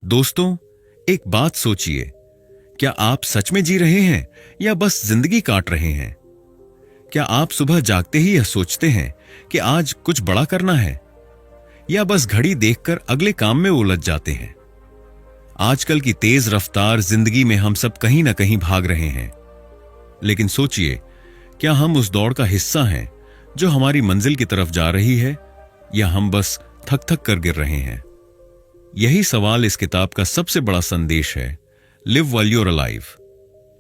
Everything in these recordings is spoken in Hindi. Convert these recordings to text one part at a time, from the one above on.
दोस्तों, एक बात सोचिए, क्या आप सच में जी रहे हैं या बस जिंदगी काट रहे हैं? क्या आप सुबह जागते ही यह सोचते हैं कि आज कुछ बड़ा करना है, या बस घड़ी देखकर अगले काम में उलझ जाते हैं? आजकल की तेज रफ्तार जिंदगी में हम सब कहीं ना कहीं भाग रहे हैं, लेकिन सोचिए, क्या हम उस दौड़ का हिस्सा हैं जो हमारी मंजिल की तरफ जा रही है, या हम बस थक थक कर गिर रहे हैं? यही सवाल इस किताब का सबसे बड़ा संदेश है, live while you are alive,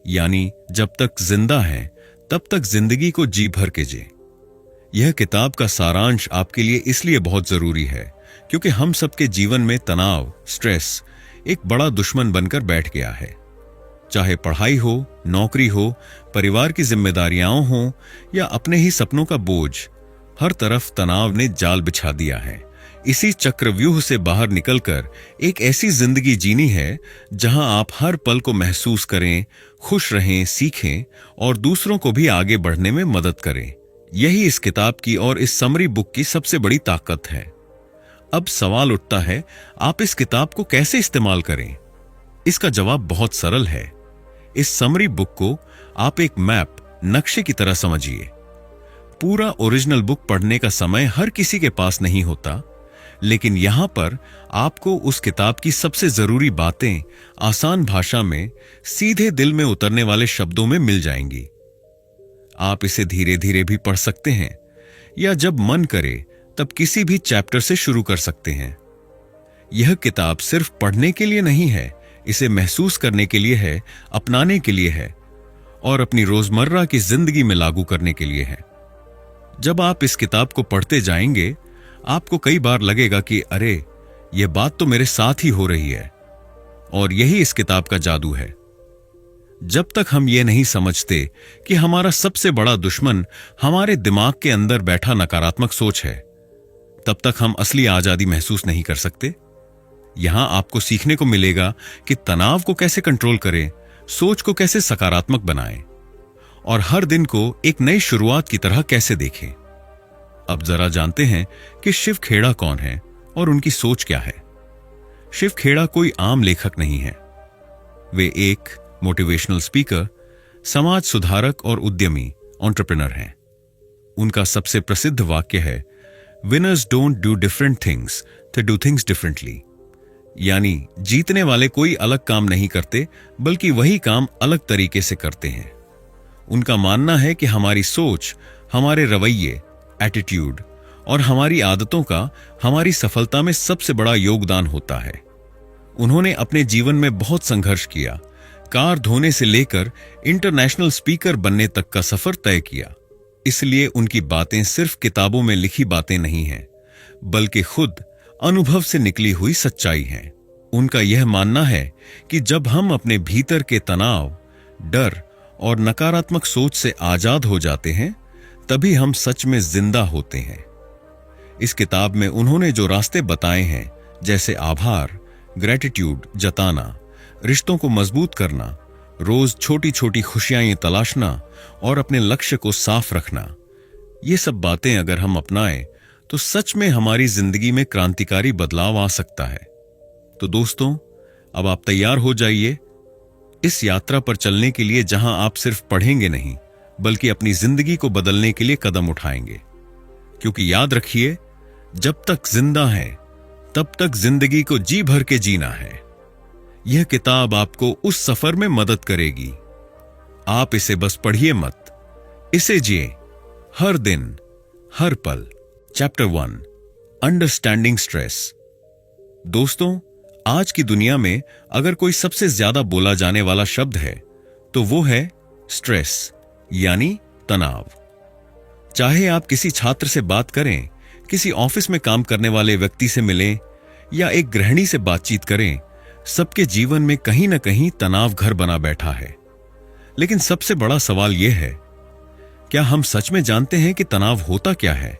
यानी जब तक जिंदा हैं तब तक जिंदगी को जी भर के जिए। यह किताब का सारांश आपके लिए इसलिए बहुत जरूरी है क्योंकि हम सबके जीवन में तनाव, स्ट्रेस एक बड़ा दुश्मन बनकर बैठ गया है। चाहे पढ़ाई हो, नौकरी हो, परिवार की जिम्मेदारियां हो या अपने ही सपनों का बोझ, हर तरफ तनाव ने जाल बिछा दिया है। इसी चक्रव्यूह से बाहर निकलकर एक ऐसी जिंदगी जीनी है जहां आप हर पल को महसूस करें, खुश रहें, सीखें और दूसरों को भी आगे बढ़ने में मदद करें। यही इस किताब की और इस समरी बुक की सबसे बड़ी ताकत है। अब सवाल उठता है, आप इस किताब को कैसे इस्तेमाल करें? इसका जवाब बहुत सरल है। इस समरी बुक को आप एक मैप, नक्शे की तरह समझिए। पूरा ओरिजिनल बुक पढ़ने का समय हर किसी के पास नहीं होता, लेकिन यहां पर आपको उस किताब की सबसे जरूरी बातें आसान भाषा में, सीधे दिल में उतरने वाले शब्दों में मिल जाएंगी। आप इसे धीरे धीरे भी पढ़ सकते हैं, या जब मन करे तब किसी भी चैप्टर से शुरू कर सकते हैं। यह किताब सिर्फ पढ़ने के लिए नहीं है, इसे महसूस करने के लिए है, अपनाने के लिए है और अपनी रोजमर्रा की जिंदगी में लागू करने के लिए है। जब आप इस किताब को पढ़ते जाएंगे, आपको कई बार लगेगा कि अरे, यह बात तो मेरे साथ ही हो रही है। और यही इस किताब का जादू है। जब तक हम ये नहीं समझते कि हमारा सबसे बड़ा दुश्मन हमारे दिमाग के अंदर बैठा नकारात्मक सोच है, तब तक हम असली आजादी महसूस नहीं कर सकते। यहां आपको सीखने को मिलेगा कि तनाव को कैसे कंट्रोल करें, सोच को कैसे सकारात्मक बनाएं और हर दिन को एक नई शुरुआत की तरह कैसे देखें। अब जरा जानते हैं कि शिव खेड़ा कौन है और उनकी सोच क्या है। शिव खेड़ा कोई आम लेखक नहीं है। वे एक मोटिवेशनल स्पीकर, समाज सुधारक और उद्यमी एंटरप्रेन्योर हैं। उनका सबसे प्रसिद्ध वाक्य है, winners don't do different things, they do things differently. यानी जीतने वाले कोई अलग काम नहीं करते, बल्कि वही काम अलग तरीके से करते हैं। उनका मानना है कि हमारी सोच, हमारे रवैये, एटीट्यूड और हमारी आदतों का हमारी सफलता में सबसे बड़ा योगदान होता है। उन्होंने अपने जीवन में बहुत संघर्ष किया, कार धोने से लेकर इंटरनेशनल स्पीकर बनने तक का सफर तय किया। इसलिए उनकी बातें सिर्फ किताबों में लिखी बातें नहीं हैं, बल्कि खुद अनुभव से निकली हुई सच्चाई हैं। उनका यह मानना है कि जब हम अपने भीतर के तनाव, डर और नकारात्मक सोच से आजाद हो जाते हैं, तभी हम सच में जिंदा होते हैं। इस किताब में उन्होंने जो रास्ते बताए हैं, जैसे आभार, ग्रेटिट्यूड जताना, रिश्तों को मजबूत करना, रोज छोटी छोटी खुशियां तलाशना और अपने लक्ष्य को साफ रखना, ये सब बातें अगर हम अपनाएं तो सच में हमारी जिंदगी में क्रांतिकारी बदलाव आ सकता है। तो दोस्तों, अब आप तैयार हो जाइए इस यात्रा पर चलने के लिए, जहां आप सिर्फ पढ़ेंगे नहीं, बल्कि अपनी जिंदगी को बदलने के लिए कदम उठाएंगे। क्योंकि याद रखिए, जब तक जिंदा है तब तक जिंदगी को जी भर के जीना है। यह किताब आपको उस सफर में मदद करेगी। आप इसे बस पढ़िए मत, इसे जिए, हर दिन, हर पल। Chapter 1, understanding stress. दोस्तों, आज की दुनिया में अगर कोई सबसे ज्यादा बोला जाने वाला शब्द है तो वो है स्ट्रेस, यानी तनाव। चाहे आप किसी छात्र से बात करें, किसी ऑफिस में काम करने वाले व्यक्ति से मिलें या एक गृहिणी से बातचीत करें, सबके जीवन में कहीं ना कहीं तनाव घर बना बैठा है। लेकिन सबसे बड़ा सवाल यह है, क्या हम सच में जानते हैं कि तनाव होता क्या है?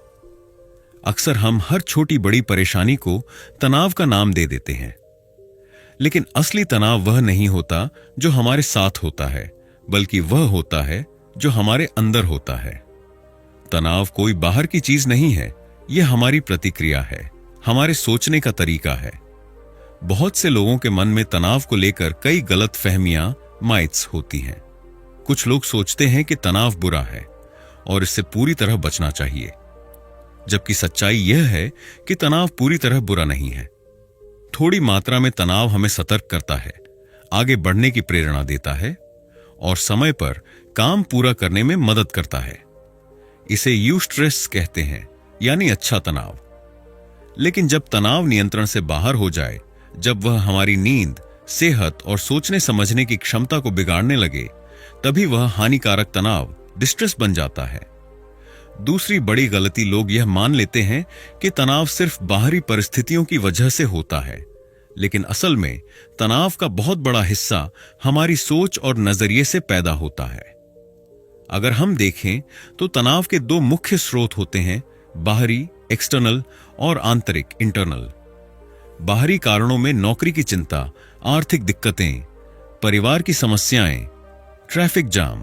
अक्सर हम हर छोटी बड़ी परेशानी को तनाव का नाम दे देते हैं, लेकिन असली तनाव वह नहीं होता जो हमारे साथ होता है, बल्कि वह होता है जो हमारे अंदर होता है। तनाव कोई बाहर की चीज नहीं है, यह हमारी प्रतिक्रिया है, हमारे सोचने का तरीका है। बहुत से लोगों के मन में तनाव को लेकर कई गलत फहमियां, माइथ्स होती हैं। कुछ लोग सोचते हैं कि तनाव बुरा है और इससे पूरी तरह बचना चाहिए, जबकि सच्चाई यह है कि तनाव पूरी तरह बुरा नहीं है। थोड़ी मात्रा में तनाव हमें सतर्क करता है, आगे बढ़ने की प्रेरणा देता है और समय पर काम पूरा करने में मदद करता है। इसे यूस्ट्रेस कहते हैं, यानी अच्छा तनाव। लेकिन जब तनाव नियंत्रण से बाहर हो जाए, जब वह हमारी नींद, सेहत और सोचने समझने की क्षमता को बिगाड़ने लगे, तभी वह हानिकारक तनाव, डिस्ट्रेस बन जाता है। दूसरी बड़ी गलती, लोग यह मान लेते हैं कि तनाव सिर्फ बाहरी परिस्थितियों की वजह से होता है, लेकिन असल में तनाव का बहुत बड़ा हिस्सा हमारी सोच और नजरिए से पैदा होता है। अगर हम देखें तो तनाव के दो मुख्य स्रोत होते हैं, बाहरी, एक्सटर्नल, और आंतरिक, इंटरनल। बाहरी कारणों में नौकरी की चिंता, आर्थिक दिक्कतें, परिवार की समस्याएं, ट्रैफिक जाम,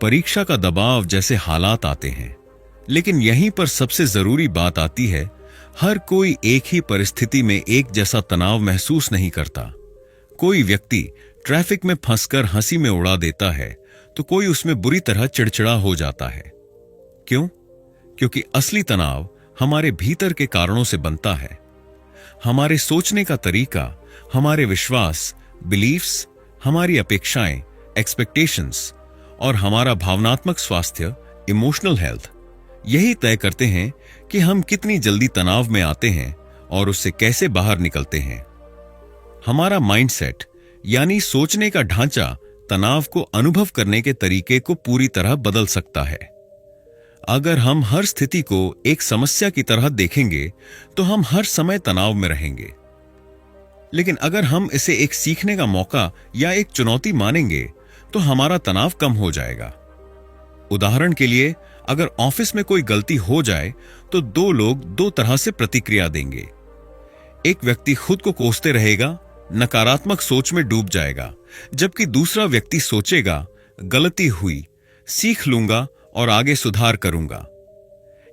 परीक्षा का दबाव जैसे हालात आते हैं। लेकिन यहीं पर सबसे जरूरी बात आती है, हर कोई एक ही परिस्थिति में एक जैसा तनाव महसूस नहीं करता। कोई व्यक्ति ट्रैफिक में फंसकर हंसी में उड़ा देता है, तो कोई उसमें बुरी तरह चिड़चिड़ा हो जाता है। क्यों? क्योंकि असली तनाव हमारे भीतर के कारणों से बनता है। हमारे सोचने का तरीका, हमारे विश्वास, बिलीफ्स, हमारी अपेक्षाएं, एक्सपेक्टेशंस और हमारा भावनात्मक स्वास्थ्य, इमोशनल हेल्थ, यही तय करते हैं कि हम कितनी जल्दी तनाव में आते हैं और उससे कैसे बाहर निकलते हैं। हमारा माइंडसेट, यानी सोचने का ढांचा, तनाव को अनुभव करने के तरीके को पूरी तरह बदल सकता है। अगर हम हर स्थिति को एक समस्या की तरह देखेंगे तो हम हर समय तनाव में रहेंगे। लेकिन अगर हम इसे एक सीखने का मौका या एक चुनौती मानेंगे तो हमारा तनाव कम हो जाएगा। उदाहरण के लिए, अगर ऑफिस में कोई गलती हो जाए तो दो लोग दो तरह से प्रतिक्रिया देंगे। एक व्यक्ति खुद को कोसते रहेगा, नकारात्मक सोच में डूब जाएगा, जबकि दूसरा व्यक्ति सोचेगा, गलती हुई, सीख लूंगा और आगे सुधार करूंगा।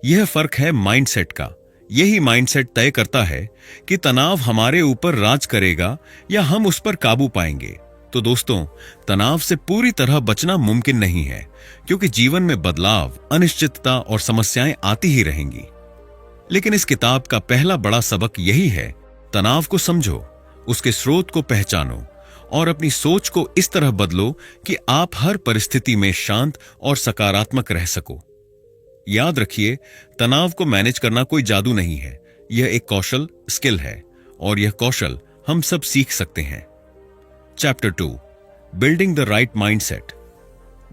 यह फर्क है माइंडसेट का। यही माइंडसेट तय करता है कि तनाव हमारे ऊपर राज करेगा या हम उस पर काबू पाएंगे। तो दोस्तों, तनाव से पूरी तरह बचना मुमकिन नहीं है, क्योंकि जीवन में बदलाव, अनिश्चितता और समस्याएं आती ही रहेंगी। लेकिन इस किताब का पहला बड़ा सबक यही है, तनाव को समझो, उसके स्रोत को पहचानो और अपनी सोच को इस तरह बदलो कि आप हर परिस्थिति में शांत और सकारात्मक रह सको। याद रखिए, तनाव को मैनेज करना कोई जादू नहीं है, यह एक कौशल, स्किल है, और यह कौशल हम सब सीख सकते हैं। Chapter 2, building the right mindset.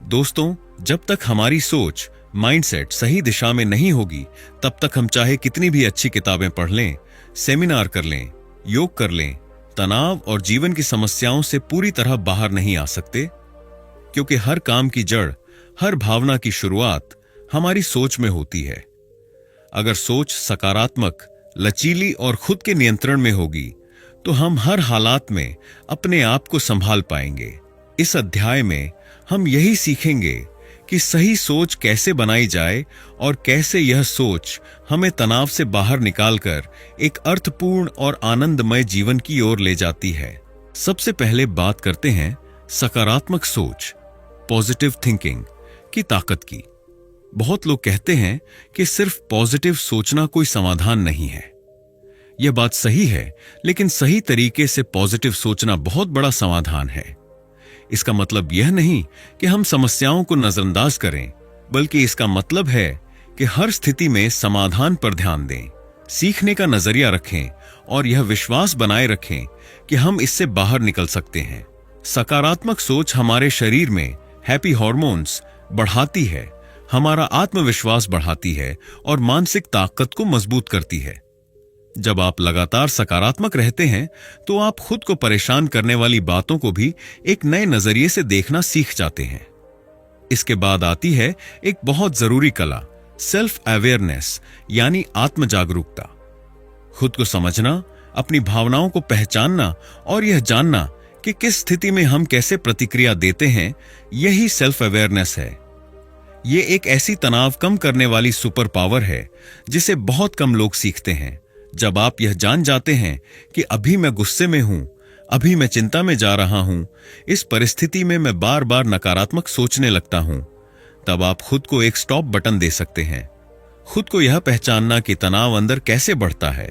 दोस्तों, जब तक हमारी सोच, माइंडसेट सही दिशा में नहीं होगी, तब तक हम चाहे कितनी भी अच्छी किताबें पढ़ लें, सेमिनार कर लें, योग कर लें, तनाव और जीवन की समस्याओं से पूरी तरह बाहर नहीं आ सकते। क्योंकि हर काम की जड़, हर भावना की शुरुआत हमारी सोच में होती है। अगर सोच सकारात्मक, लचीली और खुद के नियंत्रण में होगी तो हम हर हालात में अपने आप को संभाल पाएंगे। इस अध्याय में हम यही सीखेंगे कि सही सोच कैसे बनाई जाए और कैसे यह सोच हमें तनाव से बाहर निकालकर एक अर्थपूर्ण और आनंदमय जीवन की ओर ले जाती है। सबसे पहले बात करते हैं सकारात्मक सोच, पॉजिटिव थिंकिंग की ताकत की। बहुत लोग कहते हैं कि सिर्फ पॉजिटिव सोचना कोई समाधान नहीं है। यह बात सही है, लेकिन सही तरीके से पॉजिटिव सोचना बहुत बड़ा समाधान है। इसका मतलब यह नहीं कि हम समस्याओं को नजरअंदाज करें, बल्कि इसका मतलब है कि हर स्थिति में समाधान पर ध्यान दें, सीखने का नजरिया रखें और यह विश्वास बनाए रखें कि हम इससे बाहर निकल सकते हैं। सकारात्मक सोच हमारे शरीर में हैप्पी हार्मोन्स बढ़ाती है, हमारा आत्मविश्वास बढ़ाती है और मानसिक ताकत को मजबूत करती है। जब आप लगातार सकारात्मक रहते हैं तो आप खुद को परेशान करने वाली बातों को भी एक नए नजरिए से देखना सीख जाते हैं। इसके बाद आती है एक बहुत जरूरी कला, सेल्फ अवेयरनेस, यानी आत्म जागरूकता। खुद को समझना, अपनी भावनाओं को पहचानना और यह जानना कि किस स्थिति में हम कैसे प्रतिक्रिया देते हैं, यही सेल्फ अवेयरनेस है। यह एक ऐसी तनाव कम करने वाली सुपर पावर है जिसे बहुत कम लोग सीखते हैं, जब आप यह जान जाते हैं कि अभी मैं गुस्से में हूं, अभी मैं चिंता में जा रहा हूं, इस परिस्थिति में मैं बार बार नकारात्मक सोचने लगता हूं, तब आप खुद को एक स्टॉप बटन दे सकते हैं। खुद को यह पहचानना कि तनाव अंदर कैसे बढ़ता है,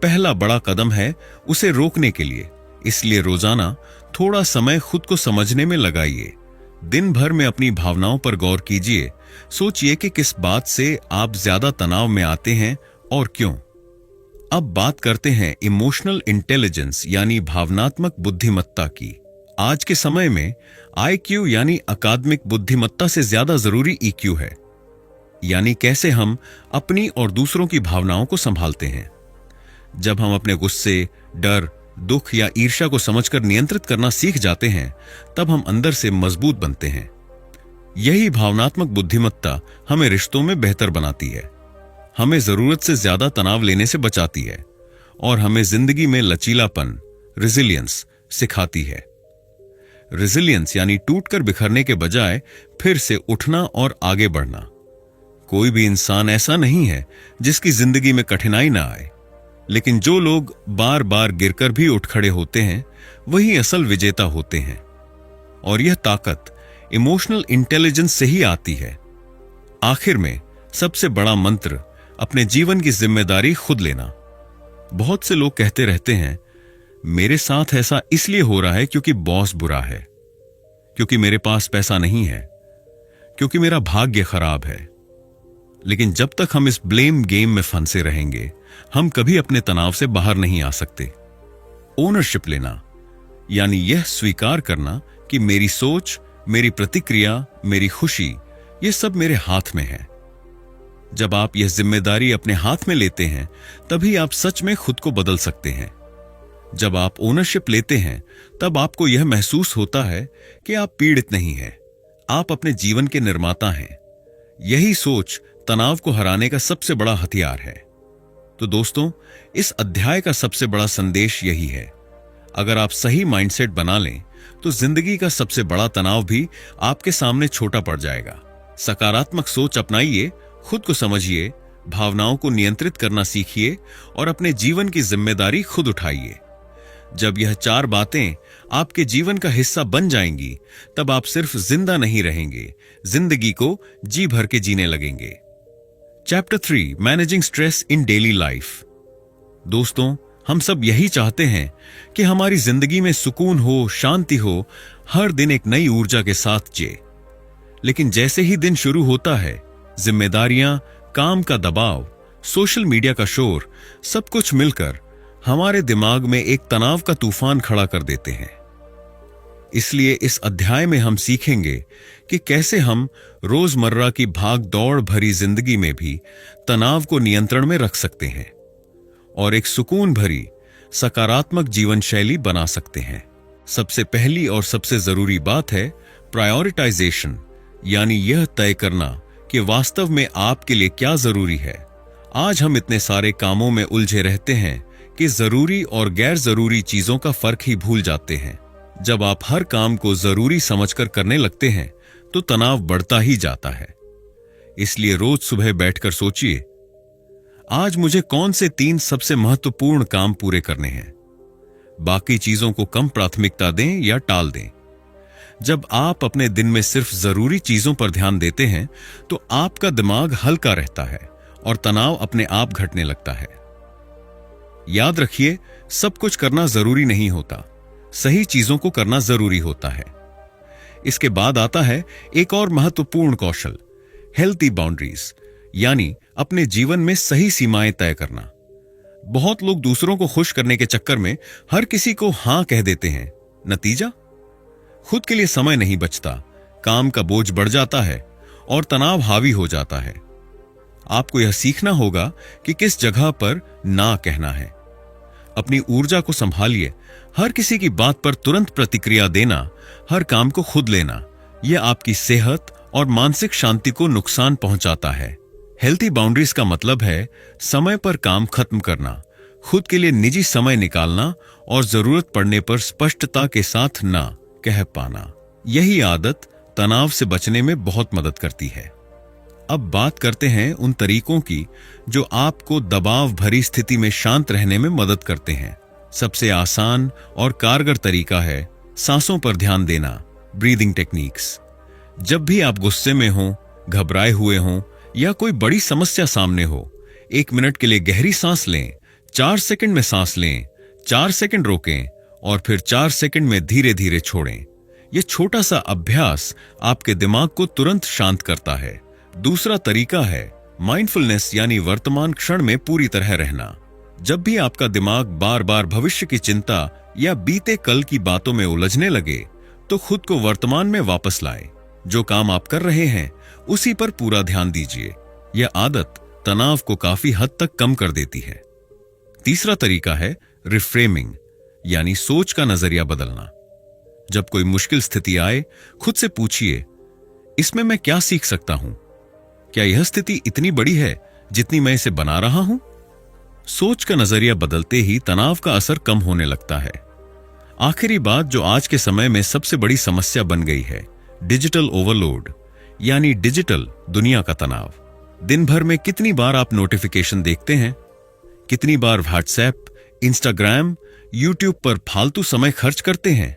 पहला बड़ा कदम है उसे रोकने के लिए। इसलिए रोजाना थोड़ा समय खुद को समझने में लगाइए। दिन भर में अपनी भावनाओं पर गौर कीजिए। सोचिए कि किस बात से आप ज्यादा तनाव में आते हैं और क्यों। अब बात करते हैं इमोशनल इंटेलिजेंस यानी भावनात्मक बुद्धिमत्ता की। आज के समय में IQ यानी अकादमिक बुद्धिमत्ता से ज्यादा जरूरी EQ है, यानी कैसे हम अपनी और दूसरों की भावनाओं को संभालते हैं। जब हम अपने गुस्से, डर, दुख या ईर्ष्या को समझकर नियंत्रित करना सीख जाते हैं, तब हम अंदर से मजबूत बनते हैं। यही भावनात्मक बुद्धिमत्ता हमें रिश्तों में बेहतर बनाती है, हमें जरूरत से ज्यादा तनाव लेने से बचाती है और हमें जिंदगी में लचीलापन, रेजिलियंस सिखाती है। रेजिलियंस यानी टूटकर बिखरने के बजाय फिर से उठना और आगे बढ़ना। कोई भी इंसान ऐसा नहीं है जिसकी जिंदगी में कठिनाई ना आए, लेकिन जो लोग बार बार गिरकर भी उठ खड़े होते हैं वही असल विजेता होते हैं। और यह ताकत इमोशनल इंटेलिजेंस से ही आती है। आखिर में सबसे बड़ा मंत्र अपने जीवन की जिम्मेदारी खुद लेना। बहुत से लोग कहते रहते हैं, मेरे साथ ऐसा इसलिए हो रहा है क्योंकि बॉस बुरा है, क्योंकि मेरे पास पैसा नहीं है, क्योंकि मेरा भाग्य खराब है। लेकिन जब तक हम इस ब्लेम गेम में फंसे रहेंगे, हम कभी अपने तनाव से बाहर नहीं आ सकते। ओनरशिप लेना यानी यह स्वीकार करना कि मेरी सोच, मेरी प्रतिक्रिया, मेरी खुशी, यह सब मेरे हाथ में है। जब आप यह जिम्मेदारी अपने हाथ में लेते हैं, तभी आप सच में खुद को बदल सकते हैं। जब आप ओनरशिप लेते हैं, तब आपको यह महसूस होता है कि आप पीड़ित नहीं हैं, आप अपने जीवन के निर्माता हैं। यही सोच तनाव को हराने का सबसे बड़ा हथियार है। तो दोस्तों, इस अध्याय का सबसे बड़ा संदेश यही है, अगर आप सही माइंडसेट बना लें तो जिंदगी का सबसे बड़ा तनाव भी आपके सामने छोटा पड़ जाएगा। सकारात्मक सोच अपनाइए, खुद को समझिए, भावनाओं को नियंत्रित करना सीखिए और अपने जीवन की जिम्मेदारी खुद उठाइए। जब यह 4 बातें आपके जीवन का हिस्सा बन जाएंगी, तब आप सिर्फ जिंदा नहीं रहेंगे, जिंदगी को जी भर के जीने लगेंगे। Chapter 3, managing stress in daily life. दोस्तों, हम सब यही चाहते हैं कि हमारी जिंदगी में सुकून हो, शांति हो, हर दिन एक नई ऊर्जा के साथ जिए। लेकिन जैसे ही दिन शुरू होता है, जिम्मेदारियां, काम का दबाव, सोशल मीडिया का शोर, सब कुछ मिलकर हमारे दिमाग में एक तनाव का तूफान खड़ा कर देते हैं। इसलिए इस अध्याय में हम सीखेंगे कि कैसे हम रोजमर्रा की भाग दौड़ भरी जिंदगी में भी तनाव को नियंत्रण में रख सकते हैं और एक सुकून भरी सकारात्मक जीवन शैली बना सकते हैं। सबसे पहली और सबसे जरूरी बात है प्रायोरिटाइजेशन, यानी यह तय करना कि वास्तव में आपके लिए क्या जरूरी है। आज हम इतने सारे कामों में उलझे रहते हैं कि जरूरी और गैर जरूरी चीजों का फर्क ही भूल जाते हैं। जब आप हर काम को जरूरी समझकर करने लगते हैं, तो तनाव बढ़ता ही जाता है। इसलिए रोज सुबह बैठकर सोचिए, आज मुझे कौन से 3 सबसे महत्वपूर्ण काम पूरे करने हैं। बाकी चीजों को कम प्राथमिकता दें या टाल दें। जब आप अपने दिन में सिर्फ जरूरी चीजों पर ध्यान देते हैं, तो आपका दिमाग हल्का रहता है और तनाव अपने आप घटने लगता है। याद रखिए, सब कुछ करना जरूरी नहीं होता, सही चीजों को करना जरूरी होता है। इसके बाद आता है एक और महत्वपूर्ण कौशल, हेल्थी बाउंड्रीज, यानी अपने जीवन में सही सीमाएं तय करना। बहुत लोग दूसरों को खुश करने के चक्कर में हर किसी को हां कह देते हैं। नतीजा, खुद के लिए समय नहीं बचता, काम का बोझ बढ़ जाता है और तनाव हावी हो जाता है। आपको यह सीखना होगा कि किस जगह पर ना कहना है। अपनी ऊर्जा को संभालिए। हर किसी की बात पर तुरंत प्रतिक्रिया देना, हर काम को खुद लेना, यह आपकी सेहत और मानसिक शांति को नुकसान पहुंचाता है। हेल्थी बाउंड्रीज का मतलब है समय पर काम खत्म करना, खुद के लिए निजी समय निकालना और जरूरत पड़ने पर स्पष्टता के साथ ना कह पाना। यही आदत तनाव से बचने में बहुत मदद करती है। अब बात करते हैं उन तरीकों की जो आपको दबाव भरी स्थिति में शांत रहने में मदद करते हैं। सबसे आसान और कारगर तरीका है सांसों पर ध्यान देना, ब्रीदिंग टेक्निक्स। जब भी आप गुस्से में हो, घबराए हुए हों या कोई बड़ी समस्या सामने हो, 1 मिनट के लिए गहरी सांस लें, 4 सेकंड में सांस लें, 4 सेकंड रोकें और फिर 4 सेकंड में धीरे धीरे छोड़ें। यह छोटा सा अभ्यास आपके दिमाग को तुरंत शांत करता है। दूसरा तरीका है माइंडफुलनेस, यानी वर्तमान क्षण में पूरी तरह रहना। जब भी आपका दिमाग बार बार भविष्य की चिंता या बीते कल की बातों में उलझने लगे, तो खुद को वर्तमान में वापस लाएं। जो काम आप कर रहे हैं उसी पर पूरा ध्यान दीजिए। यह आदत तनाव को काफी हद तक कम कर देती है। तीसरा तरीका है रिफ्रेमिंग, यानी सोच का नजरिया बदलना। जब कोई मुश्किल स्थिति आए, खुद से पूछिए, इसमें मैं क्या सीख सकता हूं? क्या यह स्थिति इतनी बड़ी है जितनी मैं इसे बना रहा हूं? सोच का नजरिया बदलते ही तनाव का असर कम होने लगता है। आखिरी बात जो आज के समय में सबसे बड़ी समस्या बन गई है, डिजिटल ओवरलोड, यानी डिजिटल दुनिया का तनाव। दिन भर में कितनी बार आप नोटिफिकेशन देखते हैं? कितनी बार व्हाट्सएप, इंस्टाग्राम, यूट्यूब पर फालतू समय खर्च करते हैं?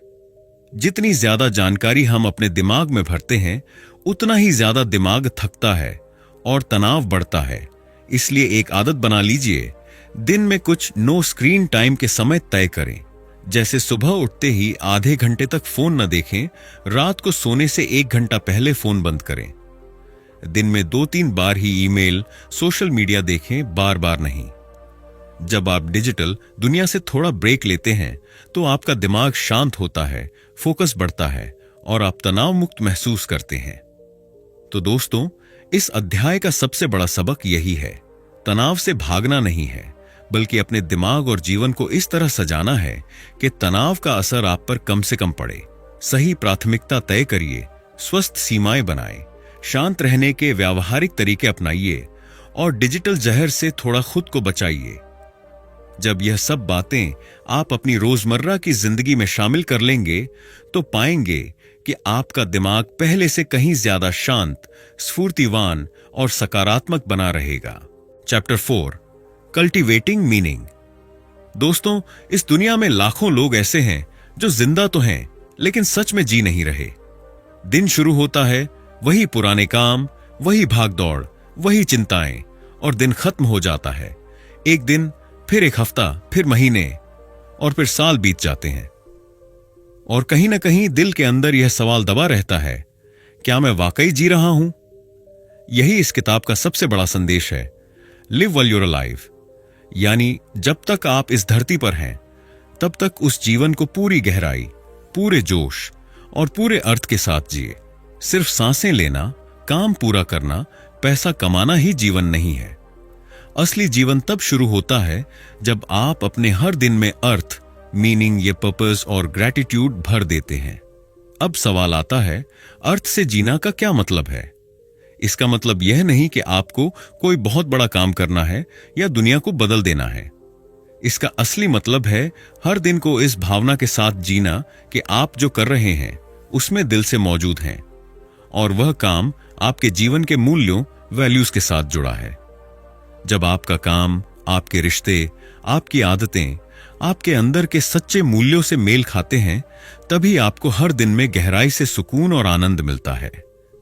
जितनी ज्यादा जानकारी हम अपने दिमाग में भरते हैं, उतना ही ज्यादा दिमाग थकता है और तनाव बढ़ता है। इसलिए एक आदत बना लीजिए, दिन में कुछ नो स्क्रीन टाइम के समय तय करें। जैसे सुबह उठते ही आधे घंटे तक फोन न देखें, रात को सोने से 1 घंटा पहले फोन बंद करें। दिन में 2-3 बार ही ईमेल, सोशल मीडिया देखें, बार बार नहीं। जब आप डिजिटल दुनिया से थोड़ा ब्रेक लेते हैं तो आपका दिमाग शांत होता है, फोकस बढ़ता है और आप तनाव मुक्त महसूस करते हैं। तो दोस्तों, इस अध्याय का सबसे बड़ा सबक यही है, तनाव से भागना नहीं है, बल्कि अपने दिमाग और जीवन को इस तरह सजाना है कि तनाव का असर आप पर कम से कम पड़े। सही प्राथमिकता तय करिए, स्वस्थ सीमाएं बनाएं, शांत रहने के व्यावहारिक तरीके अपनाइए और डिजिटल जहर से थोड़ा खुद को बचाइए। जब यह सब बातें आप अपनी रोजमर्रा की जिंदगी में शामिल कर लेंगे तो पाएंगे कि आपका दिमाग पहले से कहीं ज्यादा शांत, स्फूर्तिवान और सकारात्मक बना रहेगा। Chapter 4, cultivating meaning. दोस्तों, इस दुनिया में लाखों लोग ऐसे हैं जो जिंदा तो हैं लेकिन सच में जी नहीं रहे। दिन शुरू होता है, वही पुराने काम, वही भागदौड़, वही चिंताएं, और दिन खत्म हो जाता है। एक दिन, फिर एक हफ्ता, फिर महीने और फिर साल बीत जाते हैं। और कहीं ना कहीं दिल के अंदर यह सवाल दबा रहता है, क्या मैं वाकई जी रहा हूं? यही इस किताब का सबसे बड़ा संदेश है, live while you are alive. यानी जब तक आप इस धरती पर हैं, तब तक उस जीवन को पूरी गहराई, पूरे जोश और पूरे अर्थ के साथ जिए। सिर्फ सांसें लेना, काम पूरा करना, पैसा कमाना ही जीवन नहीं है। असली जीवन तब शुरू होता है जब आप अपने हर दिन में अर्थ, मीनिंग, ये पर्पस और ग्रैटिट्यूड भर देते हैं। अब सवाल आता है, अर्थ से जीना का क्या मतलब है? इसका मतलब यह नहीं कि आपको कोई बहुत बड़ा काम करना है या दुनिया को बदल देना है। इसका असली मतलब है हर दिन को इस भावना के साथ जीना कि आप जो कर रहे हैं उसमें दिल से मौजूद हैं और वह काम आपके जीवन के मूल्यों, वैल्यूज के साथ जुड़ा है। जब आपका काम, आपके रिश्ते, आपकी आदतें आपके अंदर के सच्चे मूल्यों से मेल खाते हैं, तभी आपको हर दिन में गहराई से सुकून और आनंद मिलता है।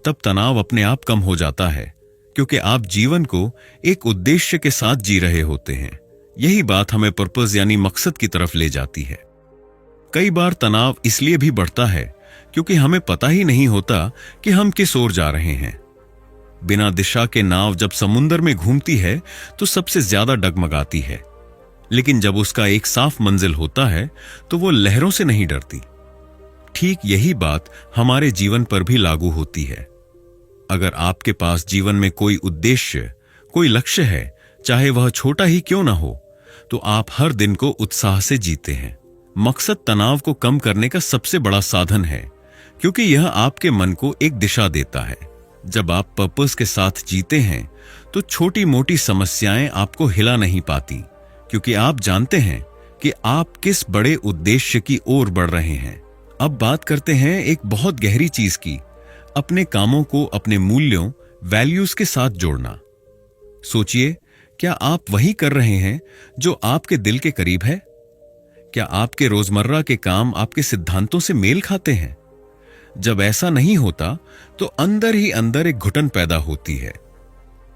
तब तनाव अपने आप कम हो जाता है, क्योंकि आप जीवन को एक उद्देश्य के साथ जी रहे होते हैं। यही बात हमें पर्पस यानी मकसद की तरफ ले जाती है। कई बार तनाव इसलिए भी बढ़ता है क्योंकि हमें पता ही नहीं होता कि हम किस ओर जा रहे हैं। बिना दिशा के नाव जब समुद्र में घूमती है तो सबसे ज्यादा डगमगाती है, लेकिन जब उसका एक साफ मंजिल होता है तो वो लहरों से नहीं डरती। ठीक यही बात हमारे जीवन पर भी लागू होती है। अगर आपके पास जीवन में कोई उद्देश्य, कोई लक्ष्य है, चाहे वह छोटा ही क्यों ना हो, तो आप हर दिन को उत्साह से जीते हैं। मकसद तनाव को कम करने का सबसे बड़ा साधन है, क्योंकि यह आपके मन को एक दिशा देता है। जब आप पर्पस के साथ जीते हैं तो छोटी मोटी समस्याएं आपको हिला नहीं पाती, क्योंकि आप जानते हैं कि आप किस बड़े उद्देश्य की ओर बढ़ रहे हैं। अब बात करते हैं एक बहुत गहरी चीज की, अपने कामों को अपने मूल्यों, वैल्यूज के साथ जोड़ना। सोचिए, क्या आप वही कर रहे हैं जो आपके दिल के करीब है? क्या आपके रोजमर्रा के काम आपके सिद्धांतों से मेल खाते हैं? जब ऐसा नहीं होता तो अंदर ही अंदर एक घुटन पैदा होती है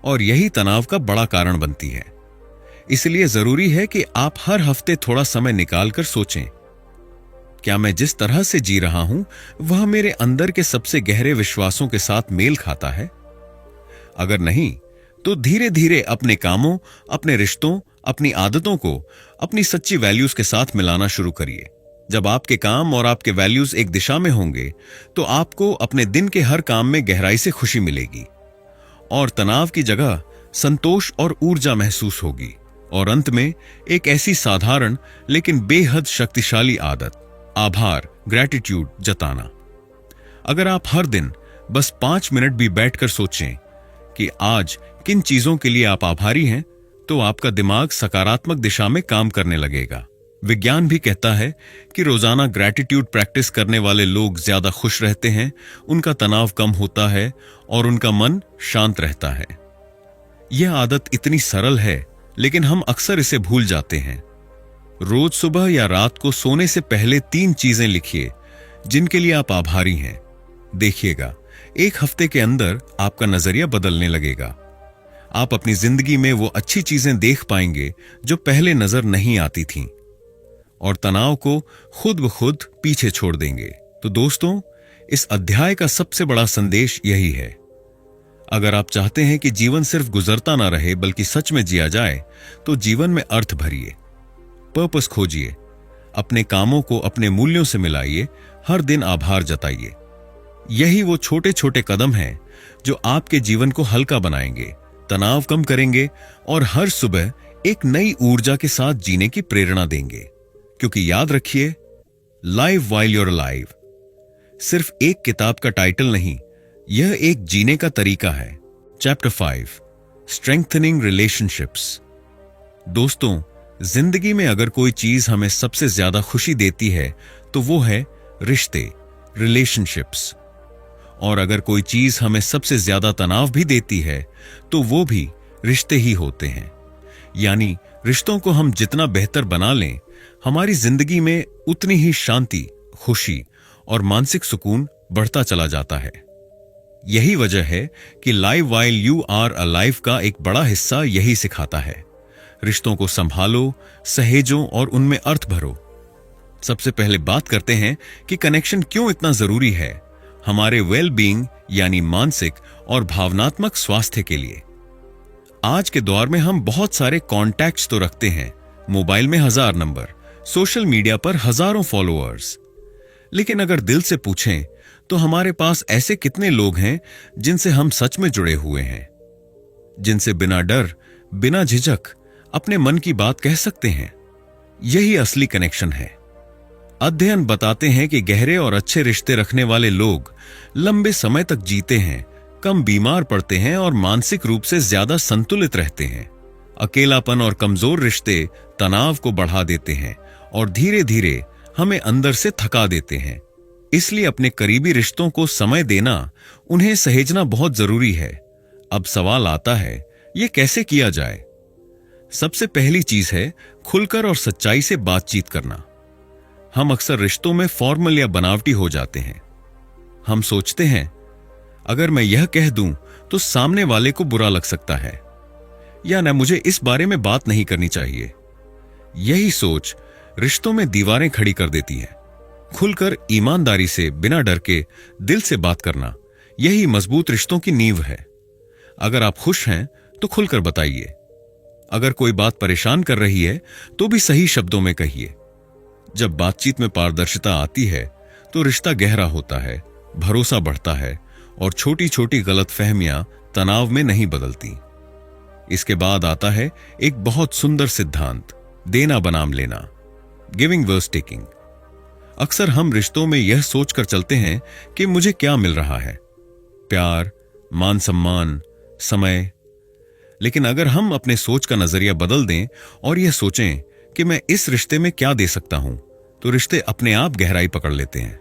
और यही तनाव का बड़ा कारण बनती है। इसलिए जरूरी है कि आप हर हफ्ते थोड़ा समय निकालकर सोचें, क्या मैं जिस तरह से जी रहा हूं वह मेरे अंदर के सबसे गहरे विश्वासों के साथ मेल खाता है? अगर नहीं, तो धीरे धीरे अपने कामों, अपने रिश्तों, अपनी आदतों को अपनी सच्ची वैल्यूज के साथ मिलाना शुरू करिए। जब आपके काम और आपके वैल्यूज एक दिशा में होंगे तो आपको अपने दिन के हर काम में गहराई से खुशी मिलेगी और तनाव की जगह संतोष और ऊर्जा महसूस होगी। और अंत में एक ऐसी साधारण लेकिन बेहद शक्तिशाली आदत, आभार, ग्रैटिट्यूड जताना। अगर आप हर दिन बस 5 मिनट भी बैठकर सोचें कि आज किन चीजों के लिए आप आभारी हैं, तो आपका दिमाग सकारात्मक दिशा में काम करने लगेगा। विज्ञान भी कहता है कि रोजाना ग्रैटिट्यूड प्रैक्टिस करने वाले लोग ज्यादा खुश रहते हैं, उनका तनाव कम होता है और उनका मन शांत रहता है। यह आदत इतनी सरल है, लेकिन हम अक्सर इसे भूल जाते हैं। रोज सुबह या रात को सोने से पहले 3 चीजें लिखिए जिनके लिए आप आभारी हैं। देखिएगा, एक हफ्ते के अंदर आपका नजरिया बदलने लगेगा। आप अपनी जिंदगी में वो अच्छी चीजें देख पाएंगे जो पहले नजर नहीं आती थीं और तनाव को खुद ब खुद पीछे छोड़ देंगे। तो दोस्तों, इस अध्याय का सबसे बड़ा संदेश यही है, अगर आप चाहते हैं कि जीवन सिर्फ गुजरता ना रहे बल्कि सच में जिया जाए, तो जीवन में अर्थ भरिए, पर्पस खोजिए, अपने कामों को अपने मूल्यों से मिलाइए, हर दिन आभार जताइए। यही वो छोटे छोटे कदम हैं जो आपके जीवन को हल्का बनाएंगे, तनाव कम करेंगे और हर सुबह एक नई ऊर्जा के साथ जीने की प्रेरणा देंगे। क्योंकि याद रखिए, लाइव व्हाइल यूर अलाइव सिर्फ एक किताब का टाइटल नहीं, यह एक जीने का तरीका है। Chapter 5, strengthening relationships. दोस्तों, जिंदगी में अगर कोई चीज हमें सबसे ज्यादा खुशी देती है तो वो है रिश्ते, रिलेशनशिप्स। और अगर कोई चीज हमें सबसे ज्यादा तनाव भी देती है तो वो भी रिश्ते ही होते हैं। यानी रिश्तों को हम जितना बेहतर बना लें, हमारी जिंदगी में उतनी ही शांति, खुशी और मानसिक सुकून बढ़ता चला जाता है। यही वजह है कि live while you are alive का एक बड़ा हिस्सा यही सिखाता है, रिश्तों को संभालो, सहेजो और उनमें अर्थ भरो। सबसे पहले बात करते हैं कि कनेक्शन क्यों इतना जरूरी है हमारे वेल बीइंग यानी मानसिक और भावनात्मक स्वास्थ्य के लिए। आज के दौर में हम बहुत सारे कॉन्टैक्ट्स तो रखते हैं, मोबाइल में 1000 नंबर, सोशल मीडिया पर हजारों फॉलोअर्स, लेकिन अगर दिल से पूछें तो हमारे पास ऐसे कितने लोग हैं जिनसे हम सच में जुड़े हुए हैं, जिनसे बिना डर, बिना झिझक अपने मन की बात कह सकते हैं? यही असली कनेक्शन है। अध्ययन बताते हैं कि गहरे और अच्छे रिश्ते रखने वाले लोग लंबे समय तक जीते हैं, कम बीमार पड़ते हैं और मानसिक रूप से ज्यादा संतुलित रहते हैं। अकेलापन और कमजोर रिश्ते तनाव को बढ़ा देते हैं और धीरे धीरे हमें अंदर से थका देते हैं। इसलिए अपने करीबी रिश्तों को समय देना, उन्हें सहेजना बहुत जरूरी है। अब सवाल आता है, यह कैसे किया जाए? सबसे पहली चीज है खुलकर और सच्चाई से बातचीत करना। हम अक्सर रिश्तों में फॉर्मल या बनावटी हो जाते हैं। हम सोचते हैं, अगर मैं यह कह दूं तो सामने वाले को बुरा लग सकता है, या न मुझे इस बारे में बात नहीं करनी चाहिए। यही सोच रिश्तों में दीवारें खड़ी कर देती है। खुलकर, ईमानदारी से, बिना डर के दिल से बात करना, यही मजबूत रिश्तों की नींव है। अगर आप खुश हैं तो खुलकर बताइए। अगर कोई बात परेशान कर रही है तो भी सही शब्दों में कहिए। जब बातचीत में पारदर्शिता आती है तो रिश्ता गहरा होता है, भरोसा बढ़ता है और छोटी छोटी गलतफहमियां तनाव में नहीं बदलती। इसके बाद आता है एक बहुत सुंदर सिद्धांत, देना बनाम लेना, गिविंग वर्स टेकिंग। अक्सर हम रिश्तों में यह सोचकर चलते हैं कि मुझे क्या मिल रहा है, प्यार, मान सम्मान, समय। लेकिन अगर हम अपने सोच का नजरिया बदल दें और यह सोचें कि मैं इस रिश्ते में क्या दे सकता हूं, तो रिश्ते अपने आप गहराई पकड़ लेते हैं।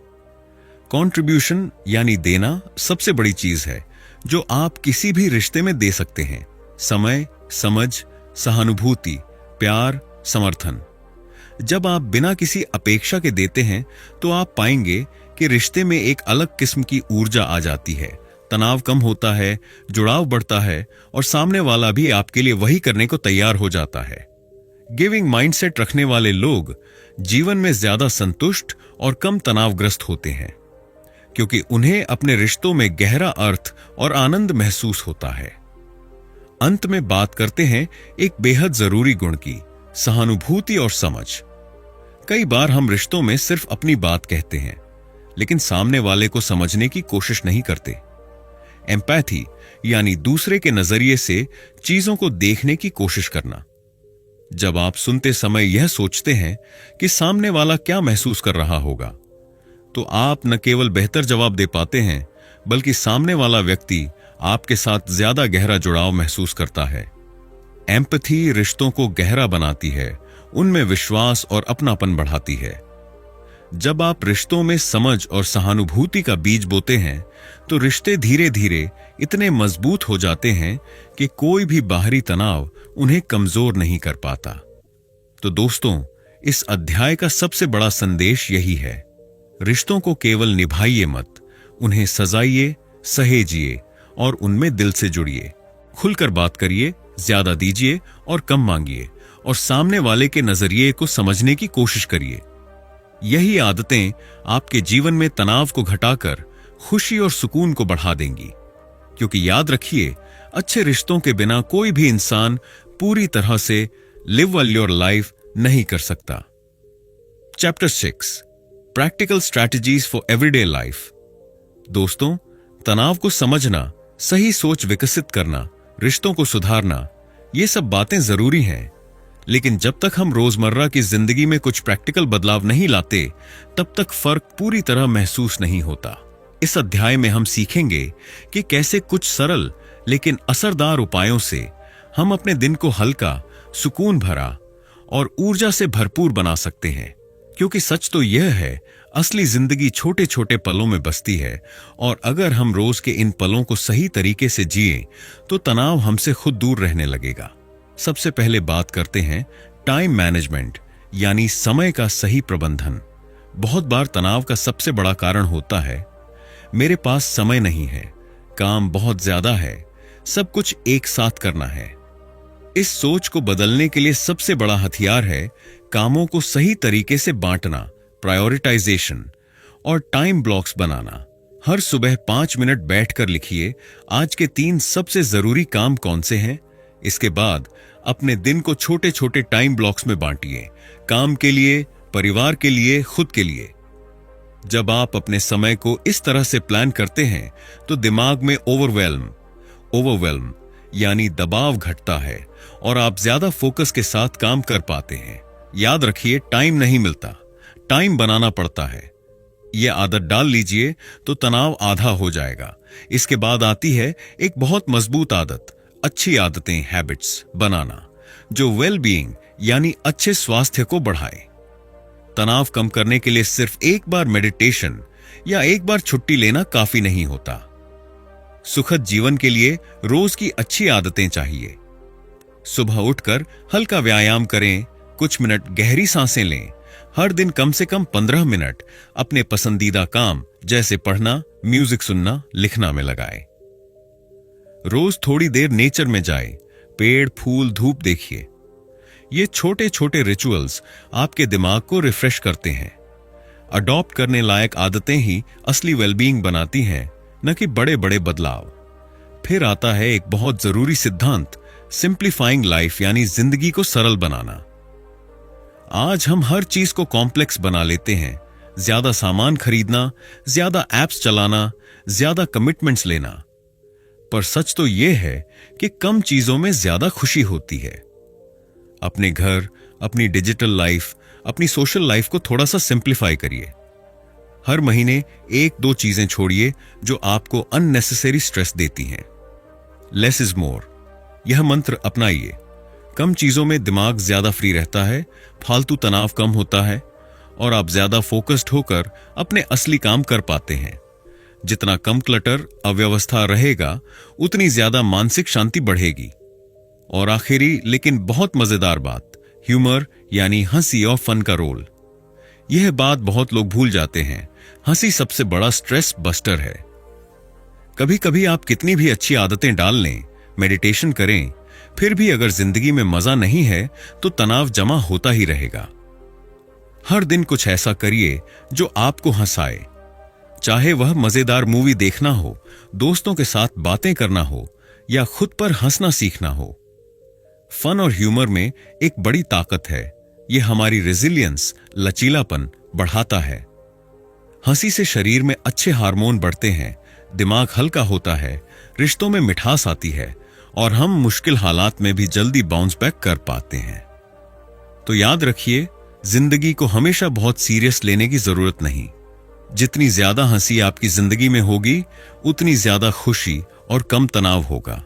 कंट्रीब्यूशन यानी देना सबसे बड़ी चीज है जो आप किसी भी रिश्ते में दे सकते हैं। समय, समझ, सहानुभूति, प्यार, समर्थन। जब आप बिना किसी अपेक्षा के देते हैं तो आप पाएंगे कि रिश्ते में एक अलग किस्म की ऊर्जा आ जाती है। तनाव कम होता है, जुड़ाव बढ़ता है और सामने वाला भी आपके लिए वही करने को तैयार हो जाता है। गिविंग माइंडसेट रखने वाले लोग जीवन में ज्यादा संतुष्ट और कम तनावग्रस्त होते हैं, क्योंकि उन्हें अपने रिश्तों में गहरा अर्थ और आनंद महसूस होता है। अंत में बात करते हैं एक बेहद जरूरी गुण की, सहानुभूति और समझ। कई बार हम रिश्तों में सिर्फ अपनी बात कहते हैं, लेकिन सामने वाले को समझने की कोशिश नहीं करते। एम्पैथी यानी दूसरे के नजरिए से चीजों को देखने की कोशिश करना। जब आप सुनते समय यह सोचते हैं कि सामने वाला क्या महसूस कर रहा होगा, तो आप न केवल बेहतर जवाब दे पाते हैं, बल्कि सामने वाला व्यक्ति आपके साथ ज्यादा गहरा जुड़ाव महसूस करता है। एम्पैथी रिश्तों को गहरा बनाती है, उनमें विश्वास और अपनापन बढ़ाती है। जब आप रिश्तों में समझ और सहानुभूति का बीज बोते हैं, तो रिश्ते धीरे धीरे इतने मजबूत हो जाते हैं कि कोई भी बाहरी तनाव उन्हें कमजोर नहीं कर पाता। तो दोस्तों, इस अध्याय का सबसे बड़ा संदेश यही है, रिश्तों को केवल निभाइए मत, उन्हें सजाइए, सहेजिए और उनमें दिल से जुड़िए। खुलकर बात करिए, ज्यादा दीजिए और कम मांगिए, और सामने वाले के नजरिए को समझने की कोशिश करिए। यही आदतें आपके जीवन में तनाव को घटाकर खुशी और सुकून को बढ़ा देंगी, क्योंकि याद रखिए, अच्छे रिश्तों के बिना कोई भी इंसान पूरी तरह से लिव वेल योर लाइफ नहीं कर सकता। Chapter 6, practical strategies for everyday life. दोस्तों, तनाव को समझना, सही सोच विकसित करना, रिश्तों को सुधारना, ये सब बातें जरूरी हैं, लेकिन जब तक हम रोजमर्रा की जिंदगी में कुछ प्रैक्टिकल बदलाव नहीं लाते, तब तक फर्क पूरी तरह महसूस नहीं होता। इस अध्याय में हम सीखेंगे कि कैसे कुछ सरल लेकिन असरदार उपायों से हम अपने दिन को हल्का, सुकून भरा और ऊर्जा से भरपूर बना सकते हैं। क्योंकि सच तो यह है, असली जिंदगी छोटे छोटे पलों में बसती है, और अगर हम रोज के इन पलों को सही तरीके से जिए तो तनाव हमसे खुद दूर रहने लगेगा। सबसे पहले बात करते हैं टाइम मैनेजमेंट यानी समय का सही प्रबंधन। बहुत बार तनाव का सबसे बड़ा कारण होता है, मेरे पास समय नहीं है, काम बहुत ज्यादा है, सब कुछ एक साथ करना है। इस सोच को बदलने के लिए सबसे बड़ा हथियार है कामों को सही तरीके से बांटना, प्रायोरिटाइजेशन और टाइम ब्लॉक्स बनाना। हर सुबह 5 मिनट बैठकर लिखिए, आज के 3 सबसे जरूरी काम कौन से हैं। इसके बाद अपने दिन को छोटे छोटे टाइम ब्लॉक्स में बांटिए, काम के लिए, परिवार के लिए, खुद के लिए। जब आप अपने समय को इस तरह से प्लान करते हैं तो दिमाग में ओवरवेल्म यानी दबाव घटता है और आप ज्यादा फोकस के साथ काम कर पाते हैं। याद रखिए, टाइम नहीं मिलता, टाइम बनाना पड़ता है। यह आदत डाल लीजिए तो तनाव आधा हो जाएगा। इसके बाद आती है एक बहुत मजबूत आदत, अच्छी आदतें, हैबिट्स बनाना, जो वेल बीइंग यानी अच्छे स्वास्थ्य को बढ़ाए। तनाव कम करने के लिए सिर्फ एक बार मेडिटेशन या एक बार छुट्टी लेना काफी नहीं होता। सुखद जीवन के लिए रोज की अच्छी आदतें चाहिए। सुबह उठकर हल्का व्यायाम करें, कुछ मिनट गहरी सांसें लें, हर दिन कम से कम 15 मिनट अपने पसंदीदा काम जैसे पढ़ना, म्यूजिक सुनना, लिखना में लगाएं। रोज थोड़ी देर नेचर में जाएं, पेड़, फूल, धूप देखिए। ये छोटे छोटे रिचुअल्स आपके दिमाग को रिफ्रेश करते हैं। अडॉप्ट करने लायक आदतें ही असली वेलबीइंग बनाती हैं, न कि बड़े बड़े बदलाव। फिर आता है एक बहुत जरूरी सिद्धांत, सिंप्लीफाइंग लाइफ यानी जिंदगी को सरल बनाना। आज हम हर चीज को कॉम्प्लेक्स बना लेते हैं, ज्यादा सामान खरीदना, ज्यादा एप्स चलाना, ज्यादा कमिटमेंट्स लेना। पर सच तो यह है कि कम चीजों में ज्यादा खुशी होती है। अपने घर, अपनी डिजिटल लाइफ, अपनी सोशल लाइफ को थोड़ा सा सिंप्लीफाई करिए। हर महीने 1-2 चीजें छोड़िए जो आपको अननेसेसरी स्ट्रेस देती हैं। लेस इज मोर, यह मंत्र अपनाइए। कम चीजों में दिमाग ज्यादा फ्री रहता है, फालतू तनाव कम होता है और आप ज्यादा फोकस्ड होकर अपने असली काम कर पाते हैं। जितना कम क्लटर, अव्यवस्था रहेगा, उतनी ज्यादा मानसिक शांति बढ़ेगी। और आखिरी लेकिन बहुत मजेदार बात, ह्यूमर यानी हंसी और फन का रोल। यह बात बहुत लोग भूल जाते हैं, हंसी सबसे बड़ा स्ट्रेस बस्टर है। कभी कभी आप कितनी भी अच्छी आदतें डाल लें, मेडिटेशन करें, फिर भी अगर जिंदगी में मजा नहीं है तो तनाव जमा होता ही रहेगा। हर दिन कुछ ऐसा करिए जो आपको हंसाए, चाहे वह मजेदार मूवी देखना हो, दोस्तों के साथ बातें करना हो या खुद पर हंसना सीखना हो। फन और ह्यूमर में एक बड़ी ताकत है, यह हमारी रेजिलियंस, लचीलापन बढ़ाता है। हंसी से शरीर में अच्छे हार्मोन बढ़ते हैं, दिमाग हल्का होता है, रिश्तों में मिठास आती है और हम मुश्किल हालात में भी जल्दी बाउंस बैक कर पाते हैं। तो याद रखिए, जिंदगी को हमेशा बहुत सीरियस लेने की जरूरत नहीं। जितनी ज्यादा हंसी आपकी जिंदगी में होगी, उतनी ज्यादा खुशी और कम तनाव होगा।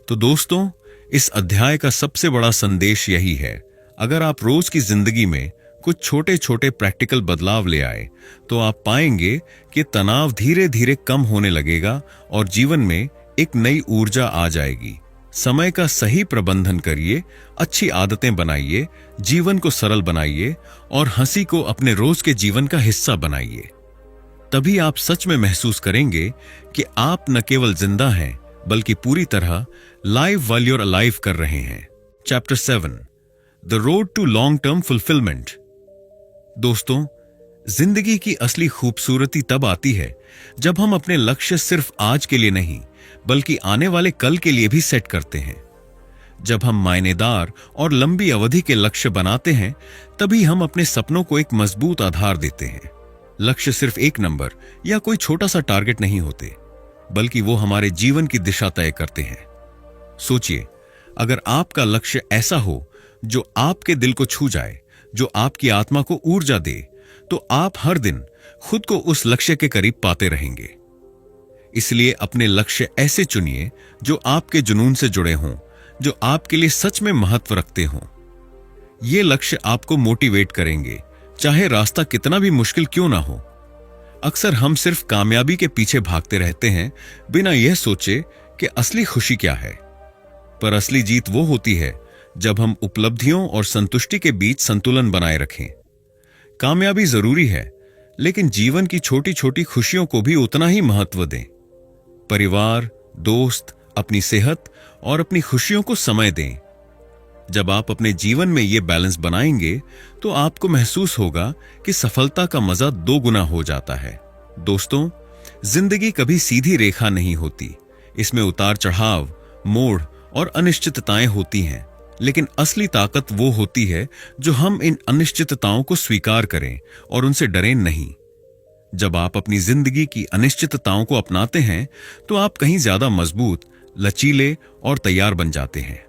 तो दोस्तों, इस अध्याय का सबसे बड़ा संदेश यही है, अगर आप रोज की जिंदगी में कुछ छोटे छोटे प्रैक्टिकल बदलाव ले आए तो आप पाएंगे कि तनाव धीरे धीरे कम होने लगेगा और जीवन में एक नई ऊर्जा आ जाएगी। समय का सही प्रबंधन करिए, अच्छी आदतें बनाइए, जीवन को सरल बनाइए और हंसी को अपने रोज के जीवन का हिस्सा बनाइए। तभी आप सच में महसूस करेंगे कि आप न केवल जिंदा हैं, बल्कि पूरी तरह लाइव व्हाइल यूर अलाइव कर रहे हैं। Chapter 7, the road to long term fulfilment. दोस्तों, जिंदगी की असली खूबसूरती तब आती है जब हम अपने लक्ष्य सिर्फ आज के लिए नहीं, बल्कि आने वाले कल के लिए भी सेट करते हैं। जब हम मायनेदार और लंबी अवधि के लक्ष्य बनाते हैं, तभी हम अपने सपनों को एक मजबूत आधार देते हैं। लक्ष्य सिर्फ एक नंबर या कोई छोटा सा टारगेट नहीं होते, बल्कि वो हमारे जीवन की दिशा तय करते हैं। सोचिए, अगर आपका लक्ष्य ऐसा हो जो आपके दिल को छू जाए, जो आपकी आत्मा को ऊर्जा दे, तो आप हर दिन खुद को उस लक्ष्य के करीब पाते रहेंगे। इसलिए अपने लक्ष्य ऐसे चुनिए जो आपके जुनून से जुड़े हों, जो आपके लिए सच में महत्व रखते हों। ये लक्ष्य आपको मोटिवेट करेंगे, चाहे रास्ता कितना भी मुश्किल क्यों ना हो। अक्सर हम सिर्फ कामयाबी के पीछे भागते रहते हैं, बिना यह सोचे कि असली खुशी क्या है। पर असली जीत वो होती है जब हम उपलब्धियों और संतुष्टि के बीच संतुलन बनाए रखें। कामयाबी जरूरी है, लेकिन जीवन की छोटी छोटी खुशियों को भी उतना ही महत्व दें। परिवार, दोस्त, अपनी सेहत और अपनी खुशियों को समय दें। जब आप अपने जीवन में ये बैलेंस बनाएंगे तो आपको महसूस होगा कि सफलता का मजा 2 गुना हो जाता है। दोस्तों, जिंदगी कभी सीधी रेखा नहीं होती, इसमें उतार चढ़ाव, मोड़ और अनिश्चितताएं होती हैं। लेकिन असली ताकत वो होती है जो हम इन अनिश्चितताओं को स्वीकार करें और उनसे डरें नहीं। जब आप अपनी जिंदगी की अनिश्चितताओं को अपनाते हैं तो आप कहीं ज्यादा मजबूत, लचीले और तैयार बन जाते हैं।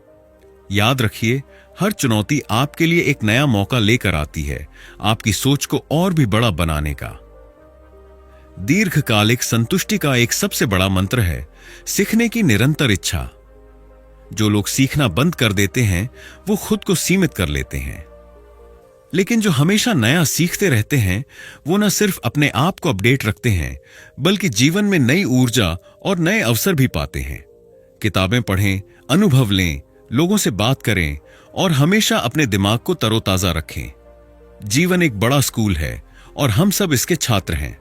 याद रखिए, हर चुनौती आपके लिए एक नया मौका लेकर आती है, आपकी सोच को और भी बड़ा बनाने का। दीर्घकालिक संतुष्टि का एक सबसे बड़ा मंत्र है सीखने की निरंतर इच्छा। जो लोग सीखना बंद कर देते हैं वो खुद को सीमित कर लेते हैं, लेकिन जो हमेशा नया सीखते रहते हैं वो न सिर्फ अपने आप को अपडेट रखते हैं, बल्कि जीवन में नई ऊर्जा और नए अवसर भी पाते हैं। किताबें पढ़ें, अनुभव लें, लोगों से बात करें और हमेशा अपने दिमाग को तरोताजा रखें। जीवन एक बड़ा स्कूल है और हम सब इसके छात्र हैं।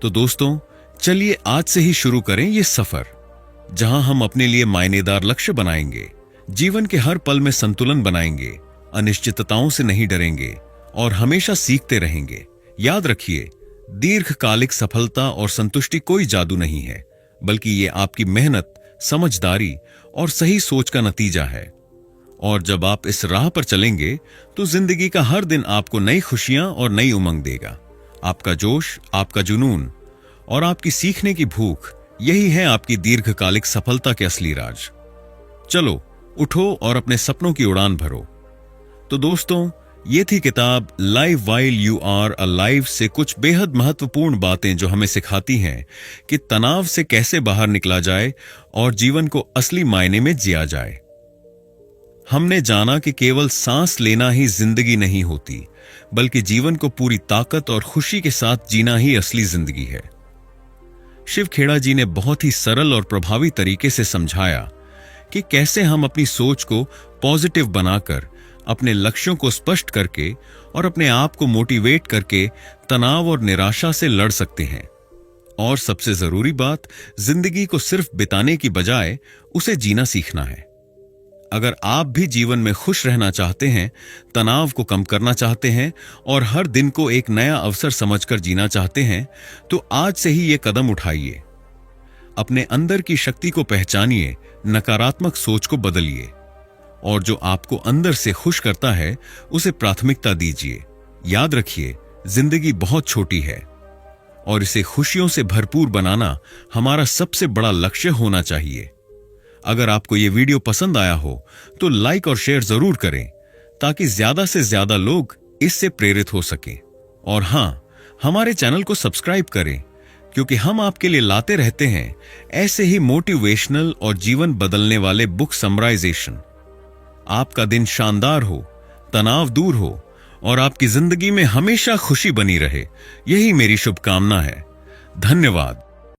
तो दोस्तों, चलिए आज से ही शुरू करें ये सफर, जहां हम अपने लिए मायनेदार लक्ष्य बनाएंगे, जीवन के हर पल में संतुलन बनाएंगे, अनिश्चितताओं से नहीं डरेंगे और हमेशा सीखते रहेंगे। याद रखिए, दीर्घकालिक सफलता और संतुष्टि कोई जादू नहीं है, बल्कि ये आपकी मेहनत, समझदारी और सही सोच का नतीजा है। और जब आप इस राह पर चलेंगे तो जिंदगी का हर दिन आपको नई खुशियां और नई उमंग देगा। आपका जोश, आपका जुनून और आपकी सीखने की भूख, यही है आपकी दीर्घकालिक सफलता के असली राज। चलो उठो और अपने सपनों की उड़ान भरो। तो दोस्तों, ये थी किताब live while you are alive से कुछ बेहद महत्वपूर्ण बातें जो हमें सिखाती हैं कि तनाव से कैसे बाहर निकला जाए और जीवन को असली मायने में जिया जाए। हमने जाना कि केवल सांस लेना ही जिंदगी नहीं होती, बल्कि जीवन को पूरी ताकत और खुशी के साथ जीना ही असली जिंदगी है। शिव खेड़ा जी ने बहुत ही सरल और प्रभावी तरीके से समझाया कि कैसे हम अपनी सोच को पॉजिटिव बनाकर, अपने लक्ष्यों को स्पष्ट करके और अपने आप को मोटिवेट करके तनाव और निराशा से लड़ सकते हैं। और सबसे जरूरी बात, जिंदगी को सिर्फ बिताने की बजाय उसे जीना सीखना है। अगर आप भी जीवन में खुश रहना चाहते हैं, तनाव को कम करना चाहते हैं और हर दिन को एक नया अवसर समझकर जीना चाहते हैं, तो आज से ही ये कदम उठाइए। अपने अंदर की शक्ति को पहचानिए, नकारात्मक सोच को बदलिए और जो आपको अंदर से खुश करता है उसे प्राथमिकता दीजिए। याद रखिए, जिंदगी बहुत छोटी है और इसे खुशियों से भरपूर बनाना हमारा सबसे बड़ा लक्ष्य होना चाहिए। अगर आपको यह वीडियो पसंद आया हो तो लाइक और शेयर जरूर करें ताकि ज्यादा से ज्यादा लोग इससे प्रेरित हो सकें। और हां, हमारे चैनल को सब्सक्राइब करें क्योंकि हम आपके लिए लाते रहते हैं ऐसे ही मोटिवेशनल और जीवन बदलने वाले बुक समराइजेशन। आपका दिन शानदार हो, तनाव दूर हो और आपकी जिंदगी में हमेशा खुशी बनी रहे, यही मेरी शुभकामना है। धन्यवाद।